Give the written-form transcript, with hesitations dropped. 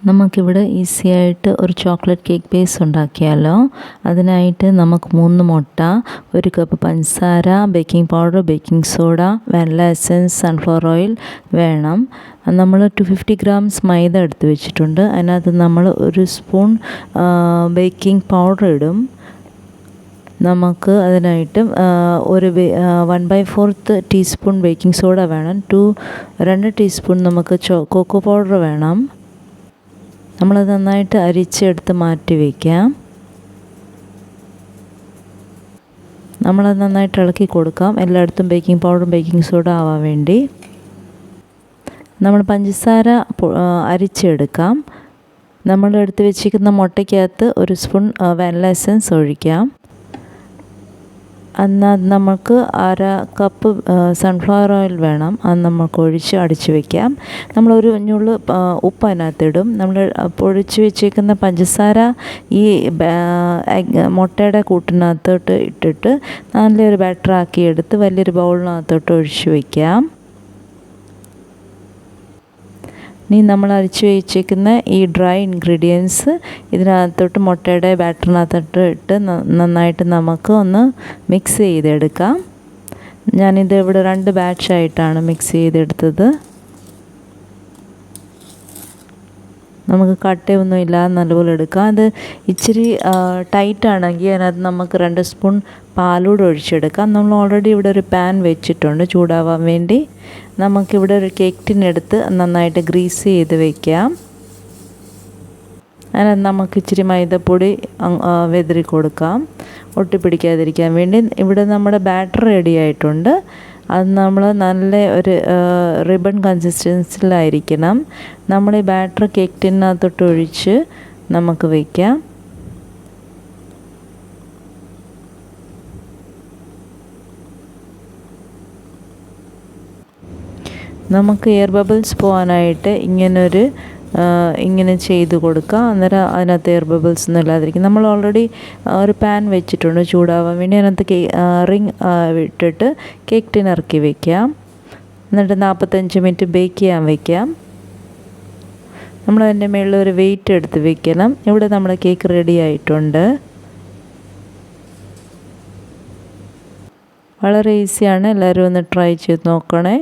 നമുക്കിവിടെ ഈസി ആയിട്ട് ഒരു ചോക്ലേറ്റ് കേക്ക് ബേസ് ഉണ്ടാക്കിയാലോ. അതിനായിട്ട് നമുക്ക് 3 മുട്ട, 1 കപ്പ് പഞ്ചസാര, baking powder, baking soda, vanilla essence, sunflower oil വേണം. നമ്മൾ 250 ഗ്രാംസ് മൈദ എടുത്ത് വെച്ചിട്ടുണ്ട്. അതിനകത്ത് നമ്മൾ 1 സ്പൂൺ ബേക്കിംഗ് പൗഡർ ഇടും. നമുക്ക് അതിനായിട്ട് 1/4 ടീസ്പൂൺ ബേക്കിംഗ് സോഡ വേണം. 2 ടീസ്പൂൺ നമുക്ക് കൊക്കോ പൗഡർ വേണം. നമ്മളത് നന്നായിട്ട് അരിച്ചെടുത്ത് മാറ്റി വയ്ക്കാം. നമ്മളത് നന്നായിട്ട് ഇളക്കി കൊടുക്കാം, എല്ലായിടത്തും ബേക്കിംഗ് പൗഡറും ബേക്കിംഗ് സോഡ ആവാൻ വേണ്ടി. നമ്മൾ പഞ്ചസാര അരിച്ചെടുക്കാം. നമ്മൾ എടുത്ത് വെച്ചിരിക്കുന്ന മുട്ടയ്ക്കകത്ത് 1 സ്പൂൺ വാനില എസൻസ് ഒഴിക്കാം. എന്നാൽ നമുക്ക് 1/2 കപ്പ് സൺഫ്ലവർ ഓയിൽ വേണം. അത് നമുക്ക് ഒഴിച്ച് അടിച്ച് വയ്ക്കാം. നമ്മളൊരു ഞുള്ള് ഉപ്പ് അതിനകത്തിടും. നമ്മൾ പൊടിച്ച് വെച്ചേക്കുന്ന പഞ്ചസാര ഈ മുട്ടയുടെ കൂട്ടിനകത്തോട്ട് ഇട്ടിട്ട് നല്ലൊരു ബാറ്ററാക്കി എടുത്ത് വലിയൊരു ബൗളിനകത്തോട്ട് ഒഴിച്ച് വയ്ക്കാം. ഇനി നമ്മൾ അരിച്ച് വെച്ചേക്കുന്ന ഈ ഡ്രൈ ഇൻഗ്രീഡിയൻസ് ഇതിനകത്തോട്ട് മുട്ടയുടെ ബാറ്ററിനകത്തോട്ട് ഇട്ട് നന്നായിട്ട് നമുക്ക് ഒന്ന് മിക്സ് ചെയ്തെടുക്കാം. ഞാനിത് ഇവിടെ 2 ബാച്ചായിട്ടാണ് മിക്സ് ചെയ്തെടുത്തത്. നമുക്ക് കട്ടയൊന്നും ഇല്ലാതെ നല്ലപോലെ എടുക്കാം. അത് ഇച്ചിരി ടൈറ്റാണെങ്കിൽ അതിനകത്ത് നമുക്ക് 2 സ്പൂൺ പാലൂടെ ഒഴിച്ചെടുക്കാം. നമ്മൾ ഓൾറെഡി ഇവിടെ ഒരു പാൻ വെച്ചിട്ടുണ്ട് ചൂടാവാൻ വേണ്ടി. നമുക്കിവിടെ ഒരു കേക്ക് ടിൻ എടുത്ത് നന്നായിട്ട് ഗ്രീസ് ചെയ്ത് വയ്ക്കാം. അതിനകത്ത് നമുക്ക് ഇച്ചിരി മൈദപ്പൊടി വെതറി കൊടുക്കാം, ഒട്ടിപ്പിടിക്കാതിരിക്കാൻ വേണ്ടി. ഇവിടെ നമ്മുടെ ബാറ്റർ റെഡി ആയിട്ടുണ്ട്. അത് നമ്മൾ നല്ല ഒരു റിബൺ കൺസിസ്റ്റൻസിലായിരിക്കണം. നമ്മൾ ഈ ബാറ്റർ കേക്ക് ടിന്നകത്തോട്ട് ഒഴിച്ച് നമുക്ക് വയ്ക്കാം. നമുക്ക് എയർ ബബിൾസ് പോകാനായിട്ട് ഇങ്ങനെ ചെയ്ത് കൊടുക്കാം. അന്നേരം അതിനകത്ത് എയർ ബബിൾസ് ഒന്നും ഇല്ലാതിരിക്കും. നമ്മൾ ഓൾറെഡി ഒരു പാൻ വെച്ചിട്ടുണ്ട് ചൂടാവാൻ വേണ്ടി. അതിനകത്ത് റിങ് ഇട്ടിട്ട് കേക്ക് ടിൻ ഇറക്കി വയ്ക്കാം. എന്നിട്ട് 45 മിനിറ്റ് ബേക്ക് ചെയ്യാൻ വയ്ക്കാം. നമ്മളതിൻ്റെ മുകളിൽ ഒരു വെയിറ്റ് എടുത്ത് വെക്കണം. ഇവിടെ നമ്മുടെ കേക്ക് റെഡി ആയിട്ടുണ്ട്. വളരെ ഈസിയാണ്. എല്ലാവരും ഒന്ന് ട്രൈ ചെയ്ത് നോക്കണേ.